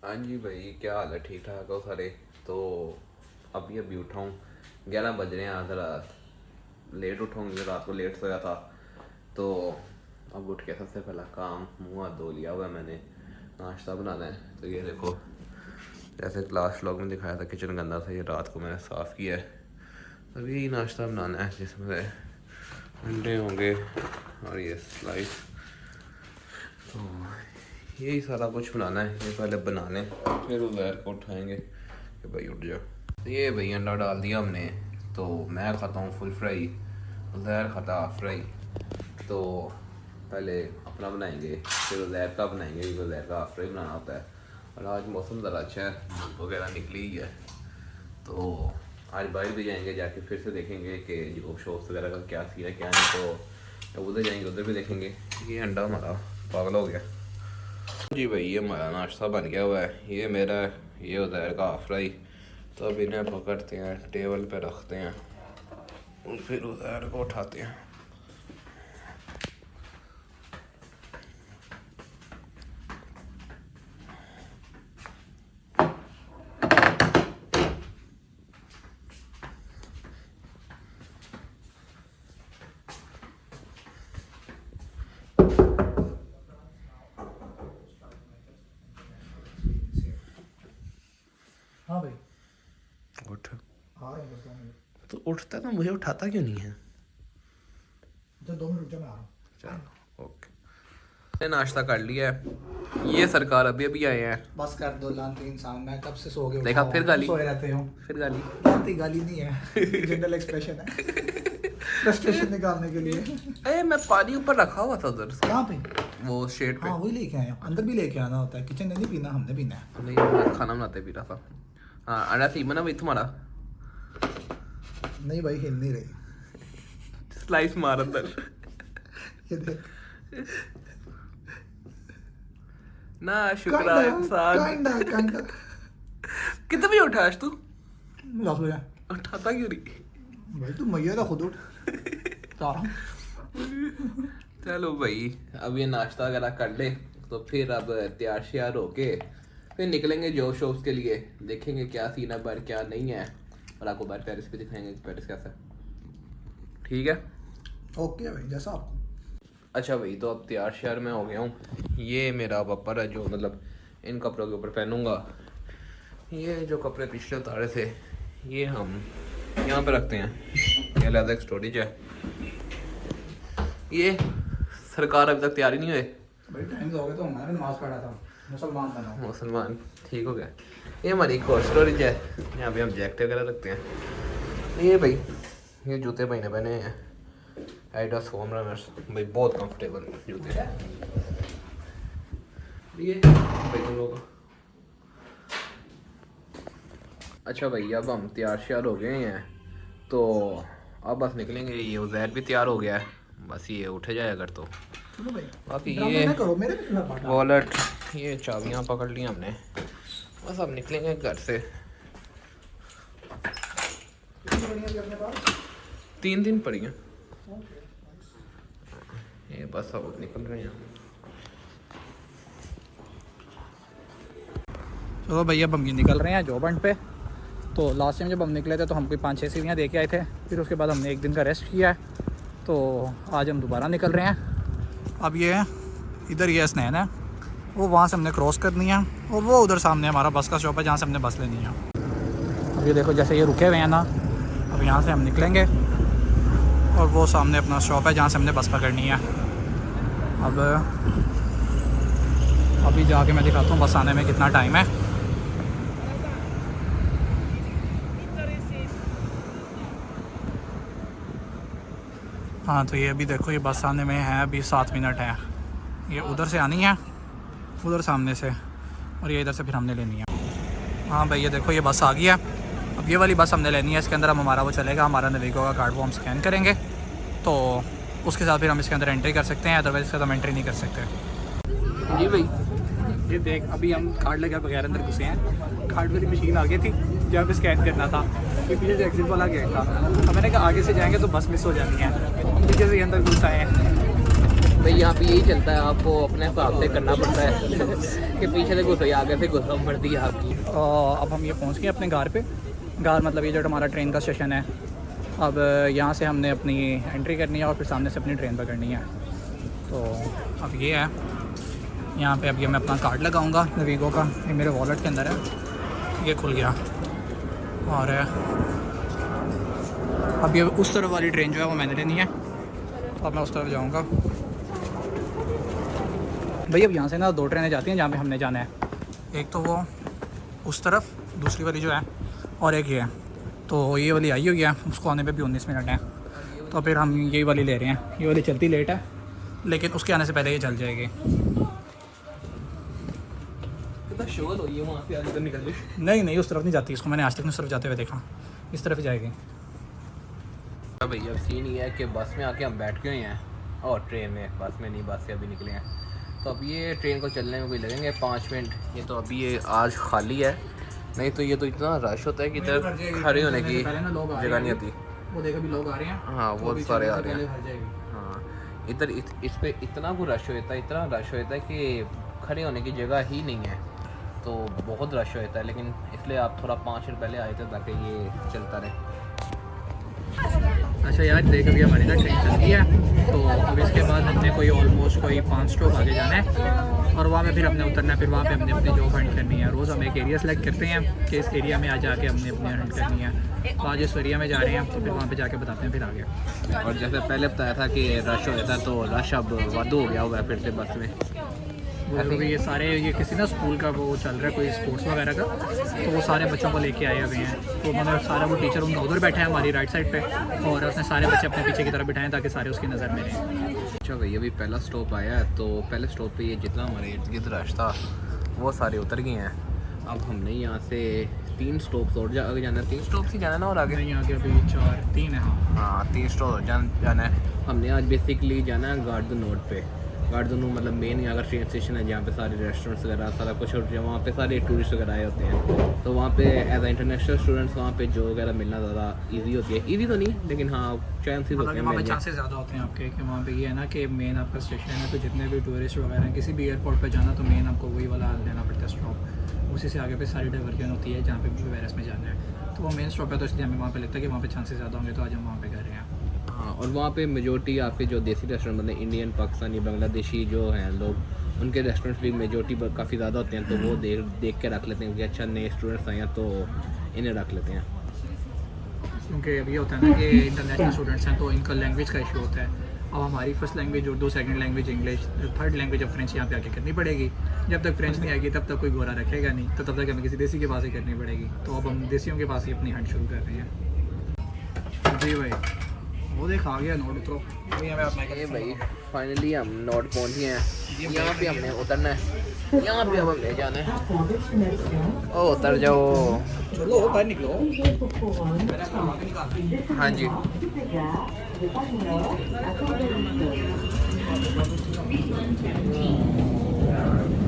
हाँ जी भाई, क्या हाल है? ठीक ठाक हो सारे? तो अभी उठा हूँ। 11 बज रहे हैं। आज रात लेट उठाऊँगी, रात को लेट सोया था। तो अब उठ के सबसे पहला काम मुँह हाथ धो लिया हुआ है मैंने। नाश्ता बनाना है। तो ये देखो, जैसे लास्ट व्लॉग में दिखाया था किचन गंदा था, ये रात को मैंने साफ़ किया है। अब यही नाश्ता बनाना है जिसमें अंडे होंगे और ये स्लाइस। तो यही सारा कुछ बनाना है। ये पहले बना लें, फिर उज़ैर को उठाएंगे कि भाई उठ जाओ। तो ये भाई अंडा डाल दिया हमने। तो मैं खाता हूँ फुल फ्राई, उज़ैर खाता हाफ फ्राई। तो पहले अपना बनाएंगे, फिर उज़ैर का बनाएंगे क्योंकि उज़ैर का हाफ फ्राई बनाना होता है। और आज मौसम ज़रा अच्छा है, धूप वगैरह निकली ही है। तो आज बाहर भी जाएंगे, जाके फिर से देखेंगे कि जो शॉप्स वगैरह का क्या सीन है क्या नहीं। तो उधर जाएंगे, उधर भी देखेंगे। ये अंडा हमारा पागल हो गया जी भाई। ये हमारा नाश्ता बन गया हुआ है। ये मेरा है, ये उधर का हाफ फ्राई। तो अब इन्हें पकड़ते हैं, टेबल पे रखते हैं और फिर उधर को उठाते हैं। हाँ भाई। उठ। हाँ भाई, बस 2 मिनट। तो उठता ना, मुझे उठाता क्यों नहीं है? तो 2 मिनट रुक जा, मैं आ रहा हूँ। चलो ओके। मैंने नाश्ता कर लिया है। ये सरकार अभी अभी आए हैं। बस कर दो लानती इंसान, मैं कब से सो गया देखा फिर गाली, सोए रहते हो। फिर गाली। लानती गाली नहीं है, जनरल एक्सप्रेशन है फ्रस्ट्रेशन निकालने के लिए। अरे मैं पानी ऊपर रखा हुआ था उधर से। कहाँ पे? वो शेड पे। हाँ वही लेके आए, अंदर भी लेके आना होता है, किचन में नहीं पीना, हमने पीना है। नहीं, मैं खाना बनाते पी रहा था। हाँ अंडा थी बना भाई तुम्हारा। नहीं भाई, हिल नहीं रही। स्लाइस मार अंदर। ये देख, ना शुक्र इंसान। काइंडा कितने बजे उठा आज तू? 10 बजे। उठाता क्यों नहीं? भाई तू मैया था, खुद उठ। चलो भाई, अब ये नाश्ता वगैरह कर ले तो फिर अब तैयार श्यार होके फिर निकलेंगे जो शॉप्स के लिए। देखेंगे क्या सीन है बाहर, क्या नहीं है। और आपको बाहर पेरिस भी दिखाएंगे पेरिस कैसा है। ठीक है ओके भाई, जैसा आपको। अच्छा भाई, तो अब तैयार श्यार मैं हो गया हूँ। ये मेरा वपर है जो मतलब इन कपड़ों के ऊपर पहनूंगा। ये जो कपड़े पिछले उतारे थे ये हम यहाँ पे रखते हैं। ये अलग एक स्टोरेज है। ये सरकार अभी तक तैयार ही नहीं हुए। भाई टाइम हो गया, तो मैंने नमाज पढ़ा था, मुसलमान बना हूँ। मुसलमान ठीक हो गया। ये हमारी एक और स्टोरेज है, यहाँ पे हम जैकेट वगैरह रखते हैं। ये भाई, ये जूते भाई ने पहने हैं एडिडास फोम रनर्स भाई, बहुत कंफर्टेबल जूते हैं ये भाई तुम लोग। अच्छा भाई, अब हम तैयार श्यार हो गए हैं तो अब बस निकलेंगे। ये उज़ैर भी तैयार हो गया है, बस ये उठ जाए अगर तो। चलो भाई, बाकी ड्रामा ये ना करो, मेरे भी खिलाफ बात। वॉलेट, ये चाबियाँ पकड़ ली हमने, बस अब निकलेंगे घर से। कितनी बढ़िया थी अपने पास? 3 दिन पड़ी हैं ये, बस अब निकल रहे हैं। चलो भैया, अब हम ये निकल रहे हैं जॉब एंड पे। तो लास्ट टाइम जब हम निकले थे तो हम कोई 5-6 सीढ़ियाँ दे के आए थे, फिर उसके बाद हमने एक दिन का रेस्ट किया है। तो आज हम दोबारा निकल रहे हैं। अब ये इधर ये स्नैन है, वो वहाँ से हमने क्रॉस करनी है, और वो उधर सामने हमारा बस का स्टॉप है जहाँ से हमने बस लेनी है। अब ये देखो, जैसे ये रुके हुए हैं ना, अब यहाँ से हम निकलेंगे और वो सामने अपना स्टॉप है जहाँ से हमने बस पकड़नी है। अब अभी जाके मैं दिखाता हूँ बस आने में कितना टाइम है। हाँ, तो ये अभी देखो, ये बस आने में है अभी 7 मिनट है। ये उधर से आनी है, उधर सामने से, और ये इधर से फिर हमने लेनी है। हाँ भाई, ये देखो, ये बस आ गई है। अब ये वाली बस हमने लेनी है। इसके अंदर हम हमारा वो चलेगा, हमारा नवीगो का कार्ड वो हम स्कैन करेंगे, तो उसके साथ फिर हम इसके अंदर एंट्री कर सकते हैं, अदरवाइज इसके साथ हम एंट्री नहीं कर सकते। जी भाई, ये देख, अभी हम कार्ड लगा बगैर अंदर घुसे हैं। कार्ड वाली मशीन आ गई थी जहाँ पे स्कैन करना था, फिर पीछे से एग्जिट वाला गेट था। अब मैंने कहा आगे से जाएंगे तो बस मिस हो जानी है, हम पीछे से अंदर घुस आए हैं। भाई यहाँ पे यही चलता है, आपको अपने हिसाब से करना पड़ता है कि पीछे से घुसो या आगे से घुसो, मर्जी है आपकी। अब हम ये पहुंच गए अपने घर पे। घर मतलब ये जो हमारा ट्रेन का स्टेशन है। अब यहाँ से हमने अपनी एंट्री करनी है और फिर सामने से अपनी ट्रेन पकड़नी है। तो अब ये है, यहाँ पे अब ये मैं अपना कार्ड लगाऊंगा नवीगो का, ये मेरे वॉलेट के अंदर है, ये खुल गया। और अब ये उस तरफ वाली ट्रेन जो है वो मैंने लेनी है, तो अब मैं उस तरफ जाऊँगा। भैया अब यहाँ से ना 2 ट्रेनें जाती हैं जहाँ पे हमने जाना है। एक तो वो उस तरफ, दूसरी वाली जो है, और एक ये है। तो ये वाली आई हुई है, उसको आने पे भी 19 मिनट हैं, तो फिर हम यही वाली ले रहे हैं। ये वाली चलती लेट है, लेकिन उसके आने से पहले ये चल जाएगी। शोर हो ये वहाँ से आगे तो निकल गई। नहीं उस तरफ नहीं जाती, इसको मैंने आज तक नहीं उस तरफ जाते हुए देखा, इस तरफ ही जाएगी। भैया सीन ये है कि बस में आके हम बैठ गए हैं, और ट्रेन में, बस में नहीं, बस से अभी निकले हैं। तो अब ये ट्रेन को चलने में कोई लगेंगे 5 मिनट। ये तो अभी ये आज खाली है, नहीं तो ये तो इतना रश होता है कि इधर खड़े होने की जगह नहीं होती। वो देखो भी लोग आ रहे हैं। हाँ वो सारे आ रहे हैं। हैं। हाँ इधर इस पे इतना को रश होता है, इतना रश होता है कि खड़े होने की जगह ही नहीं है, तो बहुत रश होता है। लेकिन इसलिए आप थोड़ा 5 मिनट पहले आए थे ताकि ये चलता रहे। अच्छा यार देख, अभी हमारी ना ट्रेन चल गई है, तो अब इसके बाद हमने कोई ऑलमोस्ट कोई 5 स्टॉप आगे जाना है, और वहाँ पे फिर हमने उतरना है। फिर वहाँ पे हमने अपनी जॉब हंट करनी है। रोज़ हम एक एरिया सेलेक्ट करते हैं कि इस एरिया में आ जाके हमने अपनी हंट करनी है। तो आज इस एरिया में जा रहे हैं, तो फिर वहाँ पे जाके बताते हैं फिर आगे। और जैसे पहले बताया था कि रश हो जाता है, तो रश अब वादू हो गया हुआ है फिर से बस में। अभी ये सारे ये किसी ना स्कूल का वो चल रहा है कोई स्पोर्ट्स वगैरह का, तो वो सारे बच्चों को लेके आए हुए हैं। तो मतलब सारा वो टीचर उनका उधर बैठा है हमारी राइट साइड पे, और उसने सारे बच्चे अपने पीछे की तरफ बिठाएं ताकि सारे उसकी नज़र में रहें। अच्छा भैया अभी पहला स्टॉप आया है, तो पहले स्टॉप पे ये जितना हमारे इर्द गिर्द रश था वो सारे उतर गए हैं। अब हमने यहाँ से 3 स्टॉप्स और आगे जाना है। 3 स्टॉप्स ही जाना है ना, और आगे नहीं आगे अभी 3 है। हाँ 3 स्टॉप जाना है। हमने आज बेसिकली जाना है गार्डन नोड पे। गार्डन मतलब मेन यहाँ का ट्रेन स्टेशन है, जहाँ पे सारे रेस्टोरेंट्स वगैरह सारा कुछ, और वहाँ पे सारे टूरिस्ट वगैरह आए होते हैं। तो वहाँ पे एज ए इंटरनेशनल स्टूडेंट्स वहाँ पे जो वगैरह मिलना ज़्यादा इजी होती है। इजी तो नहीं, लेकिन हाँ चांसेस होते हैं, वहाँ पे चांसेस ज़्यादा होते हैं आपके, कि वहाँ पे ये है ना कि मेन आपका स्टेशन है, तो जितने भी टूरिस्ट वगैरह हैं किसी भी एयरपोर्ट पे जाना, तो मेन आपको वही वाला लेना पड़ता है स्टॉप। उसी से आगे पे सारी डाइवर्जन होती है जहाँ पे भी वेरस में जाना है, तो वो मेन स्टॉप है। तो इसलिए हमें वहाँ पे लगता है कि वहाँ पे चांसेस ज़्यादा होंगे, तो आज हम वहाँ पे कर रहे हैं। हाँ और वहाँ पे मेजोरिटी आपके जो देसी रेस्टोरेंट मतलब इंडियन, पाकिस्तानी, बांग्लादेशी जो हैं लोग, उनके रेस्टोरेंट्स भी मेजोरिटी काफ़ी ज़्यादा होते हैं। तो वो देख के रख लेते हैं कि अच्छा नए स्टूडेंट्स आए हैं तो इन्हें रख लेते हैं। क्योंकि अभी होता है ना कि इंटरनेशनल स्टूडेंट्स हैं, तो इनका लैंग्वेज का इशू होता है। अब हमारी first language Urdu, second language English, third language अब फ्रेंच यहाँ पे आके करनी पड़ेगी। जब तक फ्रेंच नहीं आएगी तब तक कोई गोरा रखेगा नहीं, तो तब तक हमें किसी देसी के पास ही करनी पड़ेगी। तो अब हम देसियों के पास ही अपनी हंट शुरू कर रहे हैं। जी भाई वो देख आ गया नोट, उतरो। ये भाई फाइनली हम नोट पहुँच गए हैं। यहाँ पे हमने उतरना है, यहाँ पे अब हमने जाना है। ओ उतर जाओ, चलो बाहर निकलो। हाँ जी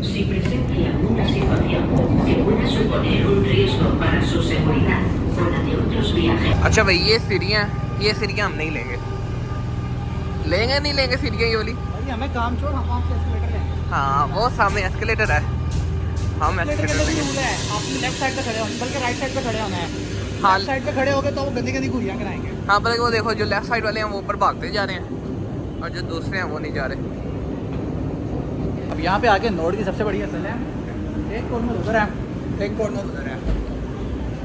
Si presencia alguna situación que pueda suponer un riesgo para su seguridad o la de otros viajeros. अच्छा भाई ये सीढ़ियाँ हम नहीं लेंगे नहीं लेंगे सीढ़ियाँ ये वाली। हमें काम छोड़, हम आपसे एस्केलेटर लेंगे। हाँ वो सामने एस्केलेटर है, हम एस्केलेटर लेंगे। आपने लेफ्ट साइड पे खड़े होना, बल्कि राइट साइड पे खड़े होना है। हाँ लेफ्ट साइड पे खड़े होगे तो वो गंदी गंदी घुरियाँ कराएंगे। हाँ पता वो देखो जो लेफ्ट साइड वाले हैं वो ऊपर भागते जा रहे हैं, और जो दूसरे हैं वो नहीं जा रहे। अब यहाँ पे आके नोट की सबसे बड़ी असल है, एक कॉर्नर उधर है, एक कॉर्नर उधर है।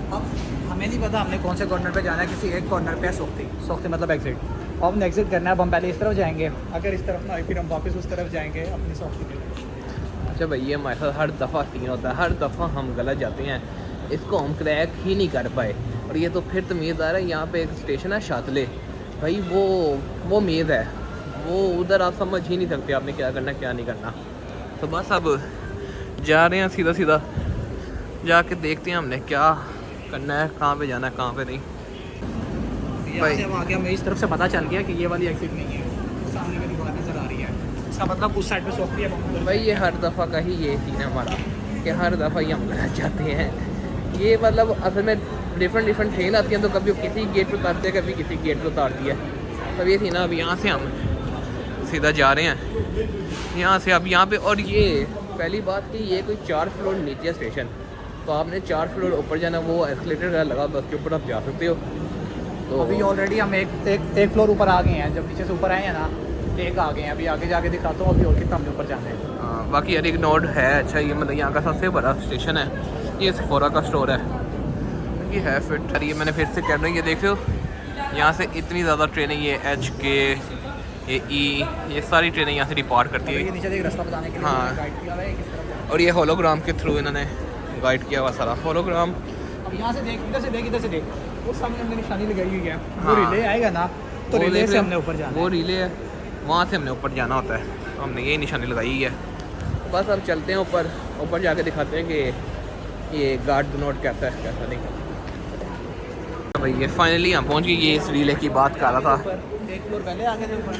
अब हमें नहीं पता हमने कौन से कॉर्नर पे जाना है। किसी एक कॉर्नर पे सोखती मतलब एग्जिट। अब हमने एग्जिट करना है। अब हम पहले इस तरफ जाएंगे, अगर इस तरफ ना आए फिर हम वापस उस तरफ जाएंगे अपनी सोखती के लिए। अच्छा भाई ये हमारे साथ हर दफ़ा सीन होता है, हर दफ़ा हम गलत जाते हैं, इसको हम क्रैक ही नहीं कर पाए। और ये तो फिर तमीज़दार है। यहाँ पे एक स्टेशन है शातले भाई, वो मेज़ है, वो उधर आप समझ ही नहीं सकते आपने क्या करना क्या नहीं करना। तो बस अब जा रहे हैं सीधा सीधा, जाके देखते हैं हमने क्या करना है, कहाँ पे जाना है कहाँ पे नहीं। भाई हम आगे हमें इस तरफ से पता चल गया कि ये वाली एग्जिट नहीं है, सामने में दुकान नज़र आ रही है, इसका मतलब उस साइड पे सोखती है। भाई ये हर दफ़ा का ही ये सीन है हमारा कि हर दफ़ा ही हम गलत जाते हैं। ये मतलब असल में डिफरेंट ट्रेन आती हैं, तो कभी किसी गेट पर उतारती है, कभी किसी गेट पर उतारती है। तब ये थी ना, अब यहाँ से हम सीधा जा रहे हैं यहाँ से। अब यहाँ पे, और ये पहली बात कि ये कोई 4 फ्लोर नीचे स्टेशन, तो आपने 4 फ्लोर ऊपर जाना, वो एस्केलेटर का लगा, बस के ऊपर आप जा सकते हो। तो अभी ऑलरेडी हम एक फ्लोर ऊपर आ गए हैं। जब नीचे से ऊपर आए हैं ना, एक आ गए हैं। अभी आगे जाके दिखाता हूँ अभी और कितना हमने ऊपर जाना है। हाँ, बाकी यार एक नोट है अच्छा, ये मतलब यहाँ का सबसे बड़ा स्टेशन है, ये सेफोरा का स्टोर है, ये है फिट। अरे ये मैंने फिर से कह रहा हूँ, ये देख रहे हो यहाँ से इतनी ज़्यादा ट्रेनें, ये HK, ये E, ये सारी ट्रेनें यहाँ से डिपार्ट करती है। ये नीचे एक रास्ता बताने के लिए हाँ। गाइड किया हुआ है किस तरफ। और ये होलोग्राम के थ्रू इन्होंने गाइड किया हुआ सारा होलोग्राम। अब यहाँ से देख, इधर से देख, इधर से देख, वो सामने हमने निशानी लगाई हुई है। वो हाँ। रिले आएगा ना, तो वो रिले देख से रहे हमने ऊपर जाना वो है। रिले है, वहाँ से हमने ऊपर जाना होता है, हमने यही निशानी लगाई है। बस अब चलते हैं ऊपर, ऊपर जाके दिखाते हैं कि ये गार्ड नोट कैसा है कैसा नहीं। भाई ये फाइनली हम पहुँच गए, ये इस रिले की बात कर रहा था। एक फ्लोर पहले आगे थे ऊपर।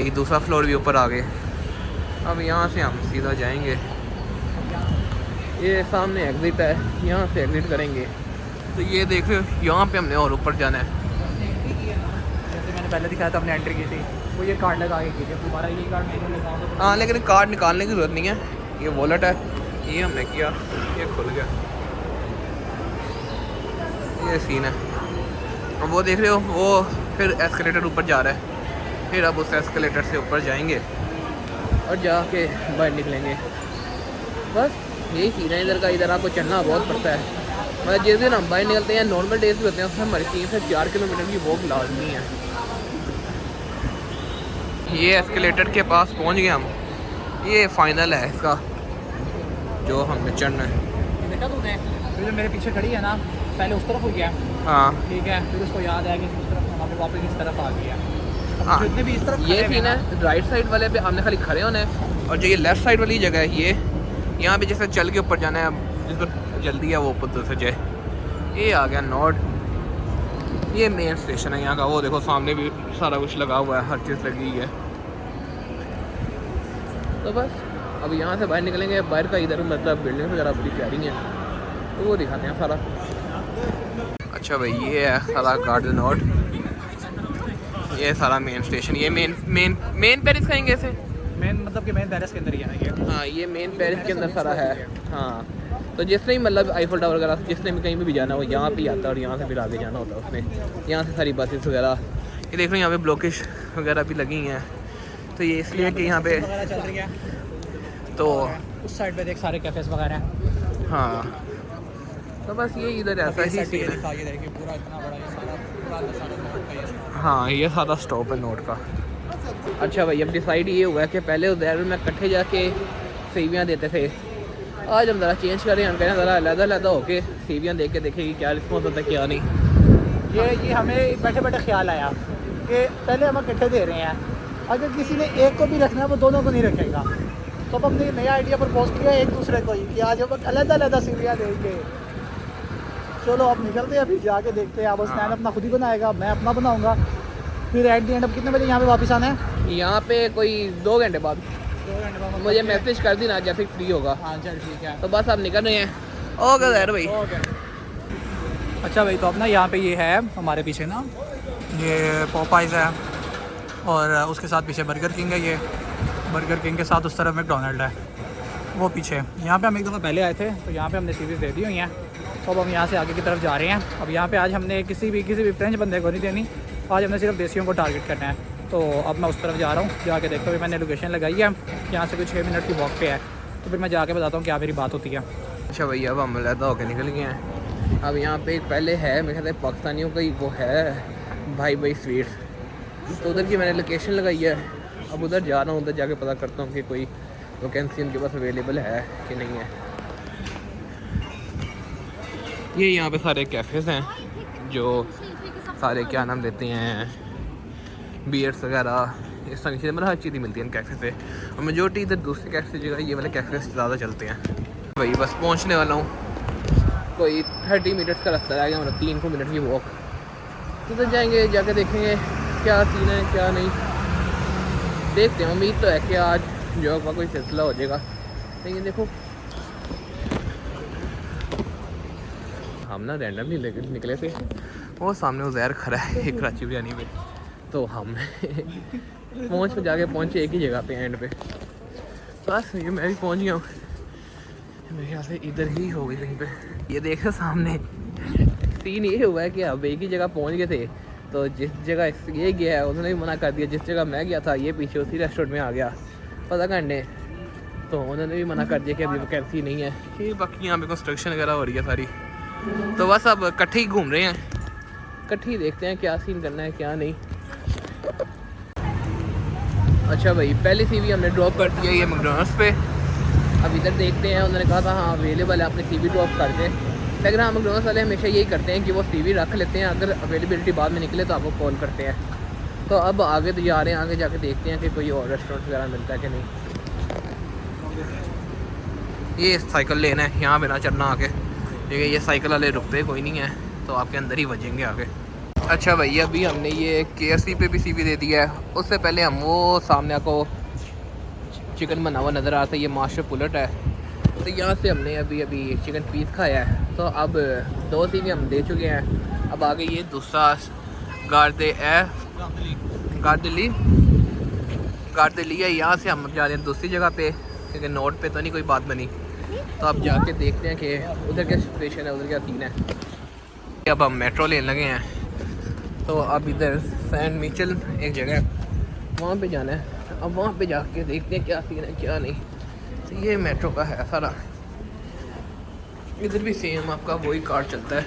एक दूसरा फ्लोर भी ऊपर आ गए। अब यहाँ से हम सीधा जाएंगे, ये सामने एग्जिट है, यहाँ से एग्जिट करेंगे। तो ये देख रहे हो, यहाँ पे हमने और ऊपर जाना है। जैसे मैंने पहले दिखाया था, हमने एंट्री की थी, वो ये कार्ड लगा के की थी। दोबारा ये कार्ड नहीं लगाऊंगा। हाँ, लेकिन कार्ड निकालने की ज़रूरत नहीं है, ये वॉलेट है, ये हमने किया, ये खुल गया, ये सीन है। और वो देख रहे हो, वो फिर एस्केलेटर ऊपर जा रहा है, फिर अब उस एस्केलेटर से ऊपर जाएंगे और जाके बाहर निकलेंगे। बस यही सीन है इधर का। इधर आपको चलना बहुत पड़ता है, मतलब जिस दिन हम बाहर निकलते हैं, नॉर्मल डेज भी होते हैं, उसमें हमारी 3 से 4 किलोमीटर की वॉक लाजमी है। ये एस्केलेटर के पास पहुंच गए हम, ये फाइनल है इसका जो हमने चढ़ना है। देखा तूने, फिर जो मेरे पीछे खड़ी है ना, पहले उस तरफ हो गया, हाँ ठीक है, फिर उसको याद आया कि उस तरफ वहाँ पे वापस इस तरफ आ गया। हाँ, जितने भी इस तरफ ये खड़े हुए सीन हैं है। राइट साइड वाले पे हमने खाली खड़े होना है, और जो ये लेफ़्ट साइड वाली जगह है, ये यहाँ पे जैसे चल के ऊपर जाना है, अब जिसको जल्दी है वो ऊपर से जाए। ये आ गया नॉर्थ, ये मेन स्टेशन है यहाँ का। वो देखो सामने भी सारा कुछ लगा हुआ है, हर चीज़ लगी हुई है। तो बस अब यहाँ से बाहर निकलेंगे। बाहर का इधर मतलब बिल्डिंग वगैरह बड़ी प्यारी हैं, तो वो दिखाते हैं सारा। अच्छा भाई, ये है सारा गार्डन नॉर्थ, ये सारा मेन स्टेशन। ये मेन पेरिस कहेंगे इसे, मेन मतलब कि मेन पेरिस के अंदर ही है ना ये। हाँ, ये मेन पेरिस के अंदर सारा है। हाँ, तो जिसने भी मतलब आईफल टावर वगैरह, जिसने भी कहीं भी जाना हो, यहाँ पे आता है, और यहाँ से फिर आगे जाना होता है उसमें। यहाँ से सारी बसेस वगैरह, ये देख लो यहाँ पे ब्लॉकेज वगैरह भी लगी हैं, तो ये इसलिए कि यहाँ पे चल रही है। तो उस साइड पे देख सारे कैफेस वगैरह हैं। हाँ, तो बस ये इधर ऐसा ही सीन है। ये देखिए पूरा इतना बड़ा ये सारा नोट का ये। हाँ, ये सारा स्टॉप है नोट का। अच्छा भाई, अब डिसाइड ये हुआ है कि पहले उधर में इकट्ठे जाके सेवियाँ देते थे, आज हम ज़रा चेंज करें। हम कह रहे हैं ज़रा अलग होके सेवियाँ दे के देखेंगे क्या रिस्पॉन्स होता है क्या नहीं। ये हमें बैठे बैठे ख्याल आया कि पहले हम इकट्ठे दे रहे हैं, अगर किसी ने एक को भी रखना है वो दोनों को नहीं रखेगा, तो अब हमने नया आइडिया प्रपोज किया एक दूसरे को ही कि आज हम अलग सेवियाँ देंगे। चलो अब निकलते हैं, अभी जाके देखते हैं। अब स्नैन अपना खुद ही बनाएगा, मैं अपना बनाऊँगा, फिर एट दी एंड अब कितने बजे यहाँ पे वापस आना है? यहाँ पे कोई 2 घंटे बाद 2 घंटे बाद मुझे मैसेज कर देना जैसे फ्री होगा। हाँ चल ठीक है। तो बस आप निकल रहे हैं। ओके ज़हर भाई। अच्छा भाई, तो अब ना यहाँ पे ये है हमारे पीछे ना, ये पॉपाइज़ है, और उसके साथ पीछे बर्गर किंग है। ये बर्गर किंग के साथ उस तरफ मैकडोनल्ड है, वो पीछे। यहाँ पे हम एक दफ़ा पहले आए थे, तो यहाँ पे हमने सीरीज़ दे दी हुई हैं। तो अब हम यहाँ से आगे की तरफ जा रहे हैं। अब यहाँ पे आज हमने किसी भी फ्रेंच बंदे को नहीं देनी, आज हमने सिर्फ देसियों को टारगेट करना है। तो अब मैं उस तरफ जा रहा हूँ, जाके देखता हूँ। मैंने लोकेशन लगाई है, यहाँ से कुछ 6 मिनट की वॉक पे है, तो फिर मैं जाके बताता हूँ क्या मेरी बात होती है। अच्छा भैया, अब हम अलहदा होकर निकल गए हैं। अब यहाँ पे एक पहले है, मेरे ख्याल से पाकिस्तानियों का ही वो है, भाई स्वीट्स, तो उधर की मैंने लोकेशन लगाई है। अब उधर जा रहा हूँ, उधर जाके पता करता हूँ कि कोई वैकेंसी उनके पास अवेलेबल है कि नहीं है। ये यहाँ पे सारे कैफ़ेज़ हैं जो सारे क्या नाम देते हैं, बियर्स वगैरह, इस तरह की मतलब हर चीज़ ही मिलती है इन कैफ़े से। और मेजोरिटी इधर दूसरे कैफ़े की जगह ये वाले कैफ़े ज़्यादा चलते हैं। भाई बस पहुँचने वाला हूँ, कोई 30 मिनट्स का रास्ता रह गया, मतलब 3 मिनट की वॉक। तो उधर जाएंगे, जाके देखेंगे क्या सीन है क्या नहीं, देखते हैं। उम्मीद तो है कि आज जॉब का कोई सिलसिला हो जाएगा, लेकिन देखो हम ना रैंडमली निकले थे, वो सामने उज़ैर खड़ा है कराची बिरयानी पे, तो हम जाके पहुँचे एक ही जगह पे एंड पे। बस ये मैं भी पहुँच गया हूँ, मेरे ख्याल से इधर ही हो गई कहीं पे। ये देखो सामने सीन ये हुआ है कि अब एक ही जगह पहुँच गए थे, तो जिस जगह ये गया है उन्होंने भी मना कर दिया, जिस जगह मैं गया था ये पीछे उसी रेस्टोरेंट में आ गया पता करने, तो उन्होंने भी मना कर दिया कि अभी वैकेंसी नहीं है। ये बाकी यहाँ पे कंस्ट्रक्शन वगैरह हो रही है सारी, तो बस अब इकट्ठे ही घूम रहे हैं, इकट्ठे ही देखते हैं क्या सीन करना है क्या नहीं। अच्छा भाई, पहली CV हमने ड्रॉप कर दिया ये मैकडॉनल्ड्स पे। अब इधर देखते हैं, उन्होंने कहा था हाँ अवेलेबल है, अपनी CV ड्रॉप कर दें, लेकिन हाँ मैकडॉनल्ड्स वाले हमेशा यही करते हैं कि वो CV रख लेते हैं, अगर अवेलेबिलिटी बाद में निकले तो आपको कॉल करते हैं। तो अब आगे तो जा रहे हैं, आगे जाके देखते हैं कि कोई और रेस्टोरेंट वगैरह मिलता है कि नहीं। ये साइकिल लेना है, यहाँ पे ना चलना आके, क्योंकि ये साइकिल वाले रुकते कोई नहीं है, तो आपके अंदर ही बजेंगे आगे। अच्छा भाई, अभी हमने ये KFC पे भी CV दे दिया है, उससे पहले हम वो सामने आपको चिकन बना हुआ नज़र आ रहा था, ये मास्टर पुलट है, तो यहाँ से हमने अभी चिकन पीस खाया है। तो अब 2 CV हम दे चुके हैं, अब आगे ये दूसरा गार्दली है, यहाँ से हम जा रहे हैं दूसरी जगह पे, क्योंकि नोट पे तो नहीं कोई बात बनी, तो अब जाके देखते हैं कि उधर क्या सिचुएशन है, उधर क्या सीन है। अब हम मेट्रो लेने लगे हैं, तो अब इधर सैंड मिचेल एक जगह है, वहाँ पे जाना है। अब वहाँ पे जाके देखते हैं क्या सीन है क्या नहीं। तो ये मेट्रो का है सारा, इधर भी सेम आपका वही कार्ड चलता है,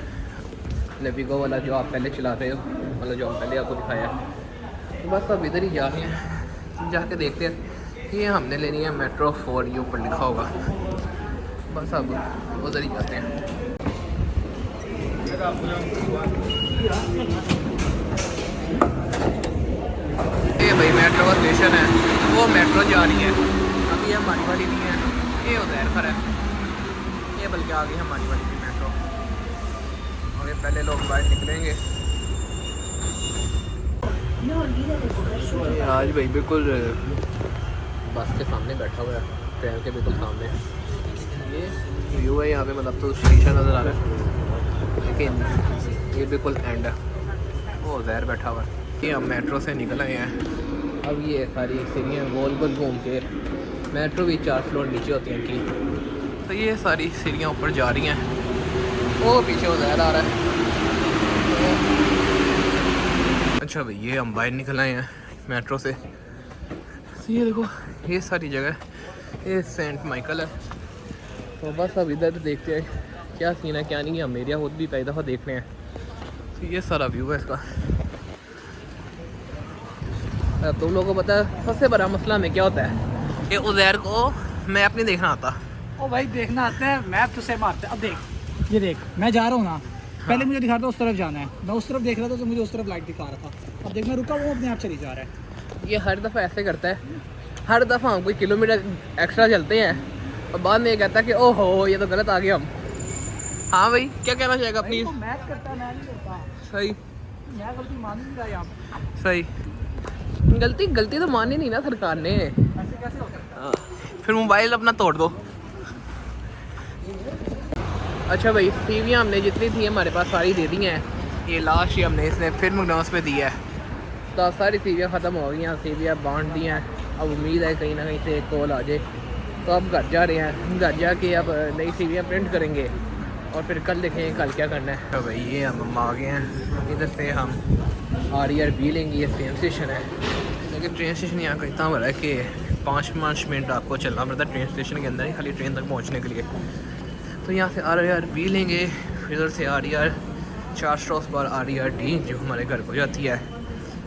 लेविगो वाला जो आप पहले चला रहे हो, मतलब जो हम पहले आपको दिखाया। तो बस अब इधर ही जा रहे हैं, जाके देखते हैं। ये हमने लेनी है मेट्रो 4, ये ऊपर लिखा होगा, बस अब उधर ही जाते हैं। ये भाई मेट्रो का स्टेशन है, वो मेट्रो जा रही है, अभी हमारी वाली नहीं है, ये उधर पर है, ये बल्कि आ गई हमारी वाली भी मेट्रो। और पहले लोग बाहर निकलेंगे। आज भाई बिल्कुल बस के सामने बैठा हुआ है, ट्रेन के बिल्कुल सामने ये व्यू है, यहाँ पे मतलब तो शीशा नज़र आ रहा है, लेकिन ये बिल्कुल एंड है, वो उधर बैठा हुआ है। ये हम मेट्रो से निकल आए हैं, अब ये सारी सीढ़ियाँ गोल गोल घूम के, मेट्रो भी 4 फ्लोर नीचे होती हैं इनकी, तो ये सारी सीढ़ियाँ ऊपर जा रही हैं, वो पीछे उधर आ रहा है। अच्छा भाई, ये हम बाहर निकल आए हैं मेट्रो से, तो ये देखो ये सारी जगह, ये सेंट माइकल है। तो बस अब इधर देखते हैं क्या सीन है क्या नहीं है, हम एरिया खुद भी कई दफ़ा देख रहे हैं। तो ये सारा व्यू है इसका। तुम लोगों को पता है सबसे बड़ा मसला में क्या होता है, कि उज़ैर को मैप नहीं देखना आता। ओ भाई देखना आता है, मैप तुझसे मारता है। अब देख, ये देख, मैं जा रहा हूँ ना, पहले मुझे दिखा रहा था उस तरफ जाना है, मैं उस तरफ देख रहा था तो मुझे उस तरफ लाइट दिखा रहा था, अब देख मैं रुका, वो अपने आप चली जा रहा है। ये हर दफ़ा ऐसे करता है, हर दफ़ा हम कोई किलोमीटर एक्स्ट्रा चलते हैं और बाद में ये कहता है कि ओहो ये तो गलत आ गए हम। हाँ भाई, क्या कहना चाहेगा प्लीज़? मैच करता है, मैं नहीं करता। सही, मैं गलती मान ही नहीं रहा यहाँ पे। सही, गलती तो मानी नहीं ना सरकार ने। ऐसे कैसे हो सकता है? हाँ, फिर मोबाइल अपना तोड़ दो। अच्छा भाई, सीवियाँ हमने जितनी थी हमारे पास सारी दे दी हैं, ये लास्ट ही हमने इसने फिर मैकडॉनल्ड्स पे दी है, तो अब सारी सीवियाँ ख़त्म हो गई हैं, सीवियाँ बांट दी हैं। अब उम्मीद है कहीं ना कहीं से एक कॉल आ जाए, तो अब घर जा रहे हैं, घर जाके अब नई सीवियाँ प्रिंट करेंगे और फिर कल देखेंगे कल क्या करना है। तो भाई ये हम आ गए हैं, इधर से हम RER लेंगे, ये ट्रेन स्टेशन है, लेकिन ट्रेन स्टेशन यहाँ का इतना बड़ा है कि 5 मिनट आपको चलना पड़ता है ट्रेन स्टेशन के अंदर ही, खाली ट्रेन तक पहुँचने के लिए। तो यहाँ से RER लेंगे, इधर से RER 4 स्टॉप्स पर RER जो हमारे घर को जाती है,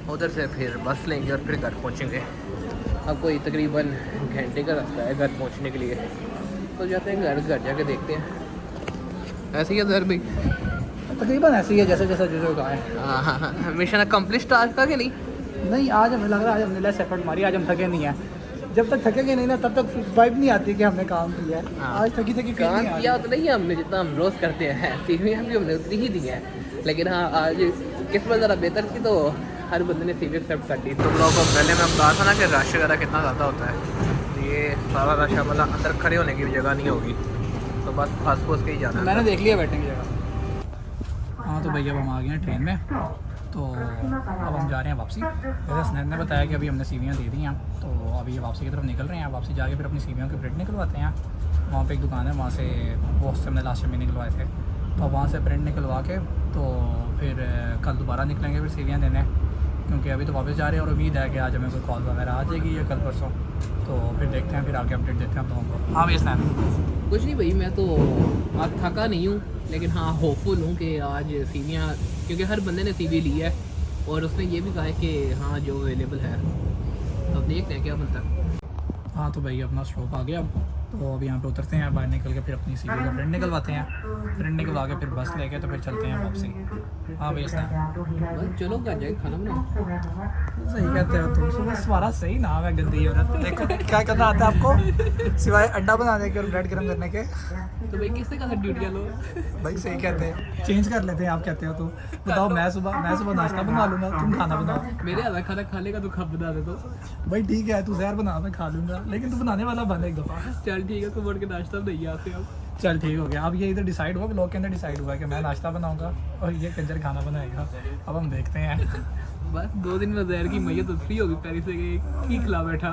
उधर से फिर बस लेंगे और फिर घर पहुँचेंगे। अब कोई तकरीबन घंटे का रास्ता है घर पहुँचने के लिए, तो जाते हैं घर जाके देखते हैं। ऐसे ही है उधर भी तकरीबन ऐसे ही है जैसे जो कहा है। हाँ, मिशन अकम्प्लिश्ड आज का कि नहीं? नहीं, आज हमें लग रहा है आज हमने लेस एफर्ट मारी, आज हम थके नहीं हैं। जब तक थकेंगे नहीं ना तब तक वाइब नहीं आती कि हमने काम किया है। हाँ। आज थकी काम किया उतना ही हमने जितना हम रोज़ करते हैं, सीवियाँ भी हमने उतनी ही दी है, लेकिन हाँ आज किस्मत ज़रा बेहतर थी तो हर बंदे ने सीवी एक्सेप्ट कर दी। तो लोगों को पहले मैं बता था ना कि रश वगैरह कितना ज़्यादा होता है, ये सारा रश मतलब अंदर खड़े होने की भी जगह नहीं होगी, तो बस फंस फूस के ही जाना है। मैंने देख लिया बैठने की जगह। हाँ तो भैया अब हम आ गए हैं ट्रेन में, तो अब हम जा रहे हैं वापसी। जैसे स्नैन ने बताया कि अभी हमने सीवियाँ दे दी हैं, तो अभी ये वापसी की तरफ निकल रहे हैं। वापसी जाके फिर अपनी सीवियों के प्रिंट निकलवाते हैं। वहाँ पे एक दुकान है, वहाँ से वो उससे हमने लास्ट में निकलवाए थे, तो वहाँ से प्रिंट निकलवा के तो फिर कल दोबारा निकलेंगे फिर सीवियाँ देने, क्योंकि अभी तो वापस जा रहे हैं और उम्मीद है कि आज हमें कोई कॉल वगैरह आ जाएगी या कल परसों। तो फिर देखते हैं, फिर आगे अपडेट देते हैं हम लोगों को। हाँ भैया स्नैन। कुछ नहीं भाई, मैं तो आज थका नहीं हूँ, लेकिन हाँ होपफुल हूँ कि आज सीवियाँ, क्योंकि हर बंदे ने सीवी ली है और उसने ये भी कहा है कि हाँ जो अवेलेबल है, तो अब देखते हैं क्या बनता है। हाँ तो भैया अपना स्टॉप आ गया, तो अब यहाँ पे उतरते हैं, बाहर निकल के फिर अपनी सीवी का प्रिंट निकलवाते हैं। प्रिंट निकलवा के फिर बस लेके तो फिर चलते हैं वापसी। हाँ भैया स्नैन। बस चलो घर जाके खाना बनाओ। सही कहते हो तुम, सुबह तुम्हारा सही नाम है गंदी औरत। देखो क्या करना आता है आपको सिवाय अंडा बनाने के और ब्रेड गर्म करने के। तो भाई किसने कहा ड्यूटी चलो? भाई सही कहते हैं, चेंज कर लेते हैं आप कहते हो तो। बताओ मैं सुबह नाश्ता बना लूँगा, तुम खाना बनाओ। मेरे आधा खाना खाने का तो खब बना दे तो। भाई ठीक है, तू जहर बना, मैं खा लूँगा, लेकिन तू बनाने वाला बन एक दफ़ा। चल ठीक है, तुम उठ के नाश्ता नहीं आते अब। चल ठीक हो गया। अब ये इधर डिसाइड हुआ, ब्लॉग के अंदर डिसाइड हुआ कि मैं नाश्ता बनाऊँगा और ये कंजर खाना बनाएगा। अब हम देखते हैं। बस 2 दिन में जहर की मैयत उतरी होगी पैरी से कि की खिला बैठा।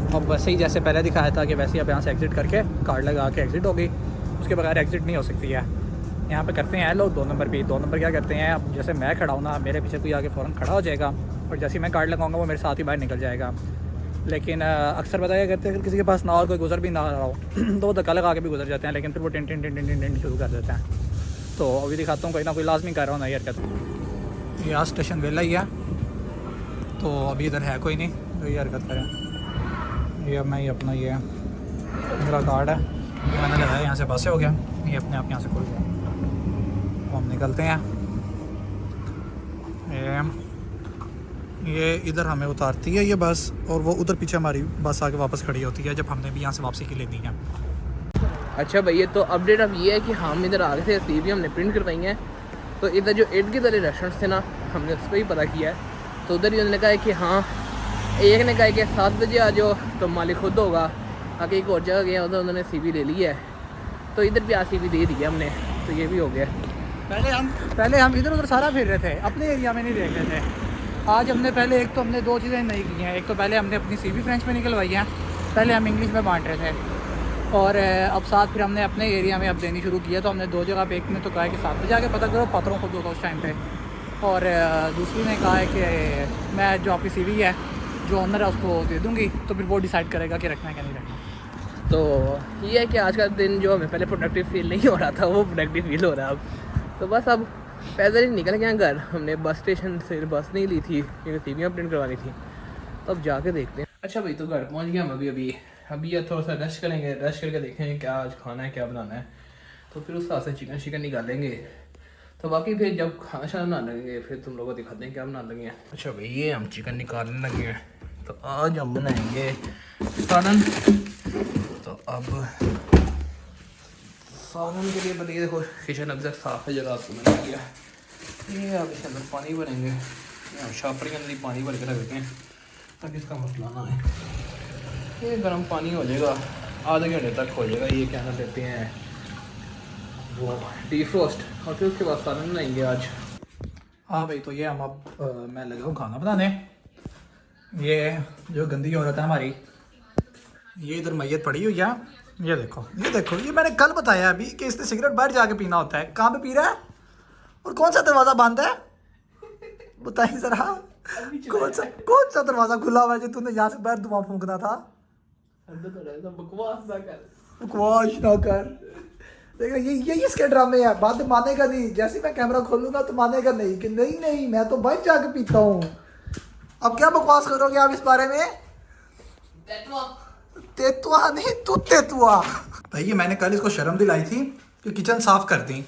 अब वैसे ही जैसे पहले दिखाया था कि वैसे ही अब यहाँ से एग्ज़िट करके कार्ड लगा के एग्ज़िट होगी, उसके बगैर एग्ज़िट नहीं हो सकती है। यहाँ पे करते हैं लोग 2 नंबर पे। 2 नंबर क्या करते हैं, अब जैसे मैं खड़ा हूँ ना, मेरे पीछे कोई आगे फ़ौरन खड़ा हो जाएगा और जैसे ही मैं कार्ड लगाऊंगा वो मेरे साथ ही बाहर निकल जाएगा। लेकिन अक्सर बताया करते हैं कि किसी के पास ना और कोई गुजर भी ना रहा हो तो वो धक्का लगा के भी गुजर जाते हैं, लेकिन फिर वो tin tin tin tin tin tin शुरू कर देते हैं। तो अभी दिखाता हूँ, कोई ना कोई लाजमी कर रहा हूँ ना ये हरकत। ये आज स्टेशन वेला ही है, तो अभी इधर है कोई नहीं तो ये हरकत करें। ये मैं ये अपना ये मेरा कार्ड है, मैंने लगाया, यहाँ से बस से हो गया, ये अपने आप यहाँ से खुल गया। तो हम निकलते हैं। ये इधर हमें उतारती है ये बस, और वो उधर पीछे हमारी बस आके वापस खड़ी होती है जब हमने भी यहाँ से वापसी की लेनी है। अच्छा भैया, तो अपडेट अब ये है कि हम इधर आ गए थे, सीवी हमने प्रिंट करवाई हैं। तो इधर जो इर्द गिर्द वाले रेस्टोरेंट्स थे ना, हमने उस पर ही पता किया है। तो उधर ही उन्होंने कहा है कि हाँ, एक ने कहा कि 7 बजे आ जाओ तो मालिक खुद होगा। आगे एक और जगह गया, उधर उन्होंने सीवी ले ली है, तो इधर भी आज सीवी दे दी है हमने, तो ये भी हो गया। पहले हम इधर उधर सारा फिर रहे थे, अपने एरिया में नहीं देख रहे थे। आज हमने पहले एक तो हमने 2 चीज़ें नहीं की हैं। एक तो पहले हमने अपनी सीवी फ्रेंच में निकलवाई है, पहले हम इंग्लिश में बांट रहे थे, और अब साथ फिर हमने अपने एरिया में अब देनी शुरू किया। तो हमने 2 जगह पे, एक ने तो कहा है कि 7 बजे आके पता करो, पत्रों खुद होगा उस टाइम पे, और दूसरी ने कहा है कि मैं जो आपकी सीवी है जो ऑनर है उसको दे दूँगी, तो फिर वो डिसाइड करेगा कि रखना है कि नहीं रखना। तो ये है कि आज का दिन जो हमें पहले प्रोडक्टिव फील नहीं हो रहा था, वो प्रोडक्टिव फील हो रहा है अब। तो बस अब पैदल ही निकल गया घर। हमने बस स्टेशन से बस नहीं ली थी क्योंकि सीवियाँ प्रिंट करवानी थी, तो अब जाके देखते हैं। अच्छा भाई, तो घर पहुंच गया हम अभी या थोड़ा सा रेस्ट करेंगे, रेस्ट करके देखेंगे क्या आज खाना है, क्या बनाना है, तो फिर उस हिसाब से चिकन निकालेंगे। तो बाकी फिर जब खाना शाना बना लगेंगे फिर तुम लोगों को दिखाते हैं क्या बना लगे हैं। अच्छा भाई, ये हम चिकन निकालने लगे हैं, तो आज हम बनाएंगे सालन। तो अब सालन के लिए बनिए, देखो किचन अभी तक साफ है, जरा आपको बना लिया। ये अब इसके अंदर पानी भरेंगे, छापड़ी के अंदर ही पानी भर के रखते हैं ताकि इसका मसला ना है। ये गर्म पानी हो जाएगा, आधे घंटे तक हो जाएगा। ये क्या कहते हैं वो डीफ्रोस्ट, और फिर उसके बाद सालन बनाएंगे आज। हाँ भाई, तो ये हम अब मैं लगा हूँ खाना बनाने। ये जो गंदी औरत है हमारी, ये इधर मैयत पड़ी हुई है। ये देखो ये मैंने कल बताया अभी कि इसने सिगरेट बाहर जाके पीना होता है। कहाँ पे पी रहा है और कौन सा दरवाज़ा बंद है, बताइए ज़रा। कौन सा दरवाज़ा खुला हुआ है जो तूने यहाँ से बाहर धुआं फूंकना था? बकवास ना कर। देखो ये इसके ड्रामे है, बात मानेगा नहीं। जैसे मैं कैमरा खोलूंगा तो मानेगा नहीं कि नहीं मैं तो बाहर जाके पीता हूँ। अब क्या बकवास करोगे आप इस बारे में? तेतुआ नहीं, तू तेतुआ। भाई ये मैंने कल इसको शर्म दिलाई थी कि किचन साफ कर दी।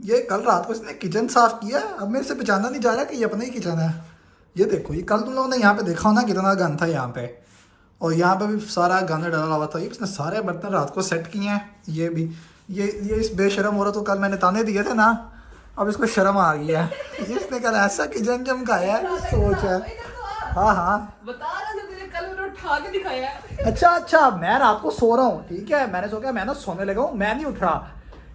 ये कल रात को इसने किचन साफ किया, अब मेरे से पहचाना नहीं जा रहा कि ये अपना ही किचन है। ये देखो, ये कल तुम लोगों ने यहाँ पे देखा हो ना कितना गंद था यहाँ पे, और यहाँ पे भी सारा गंद डाला हुआ था। ये इसने सारे बर्तन रात को सेट किए हैं। ये भी ये इस बेशरम औरत को कल मैंने ताने दिए थे ना, अब इसको शर्म आ गई है। इसने कल ऐसा किचन चमकाया है, सोच है। हाँ हाँ बता रहा था तेरे, कल मैंने उठा के दिखाया। अच्छा मैं रात को सो रहा हूँ, ठीक है, मैंने सोचा मैं ना सोने लगा हूँ, मैं नहीं उठ रहा,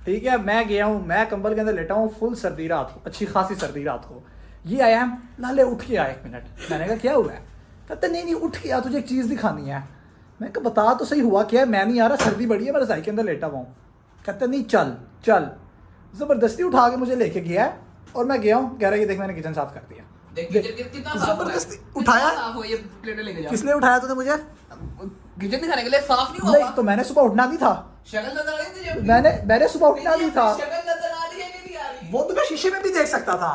ठीक है, मैं गया हूँ, मैं कंबल के अंदर लेटा हूँ, फुल सर्दी रात को, अच्छी खासी सर्दी रात को। ये आया लाले उठ के आया 1 मिनट, मैंने कहा क्या हुआ है? कहते नहीं उठ के आ, तुझे एक चीज़ दिखानी है। मैं कहा बता तो सही हुआ क्या है? मैं नहीं आ रहा, सर्दी बड़ी है, मैं रज़ाई के अंदर लेटा हुआ हूँ। कहते नहीं चल चल, ज़बरदस्ती उठा के मुझे लेके गया है और मैं गया हूँ, कह रहा है ये देख मैंने किचन साफ़ कर दिया। जबरदस्ती उठाया? ये प्लेटें लेके जा। किसने उठाया तूने मुझे? किचन दिखाने के लिए साफ नहीं हुआ। नहीं तो मैंने सुबह उठना नहीं था, शक्ल नजर आ रही थी जब मैंने सुबह उठना नहीं था, शक्ल नजर आ रही है कि नहीं आ रही? वो तो मैं शीशे में भी देख सकता था।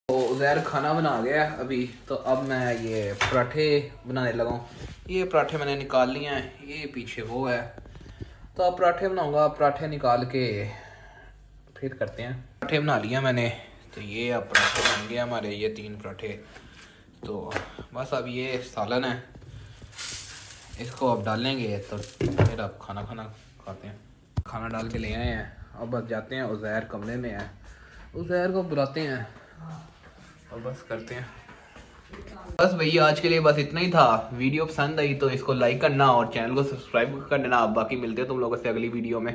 तो उज़ैर खाना बना गया है अभी, तो अब मैं ये पराठे बनाने लगा हूँ। ये पराठे मैंने निकाल लिए हैं, ये पीछे वो है, तो अब पराठे बनाऊँगा। पराठे निकाल के फिर करते हैं। पराठे बना लिया मैंने, तो ये अब पराठे बन गए हमारे, ये 3 पराठे। तो बस अब ये सालन है, इसको अब डालेंगे तो फिर अब खाना खाते हैं। खाना डाल के ले आए हैं, अब बस जाते हैं, उज़ैर कमरे में है, उज़ैर को बुलाते हैं और बस करते हैं। बस भैया आज के लिए बस इतना ही था। वीडियो पसंद आई तो इसको लाइक करना और चैनल को सब्सक्राइब कर देना। अब बाकी मिलते हैं तुम लोगों से अगली वीडियो में।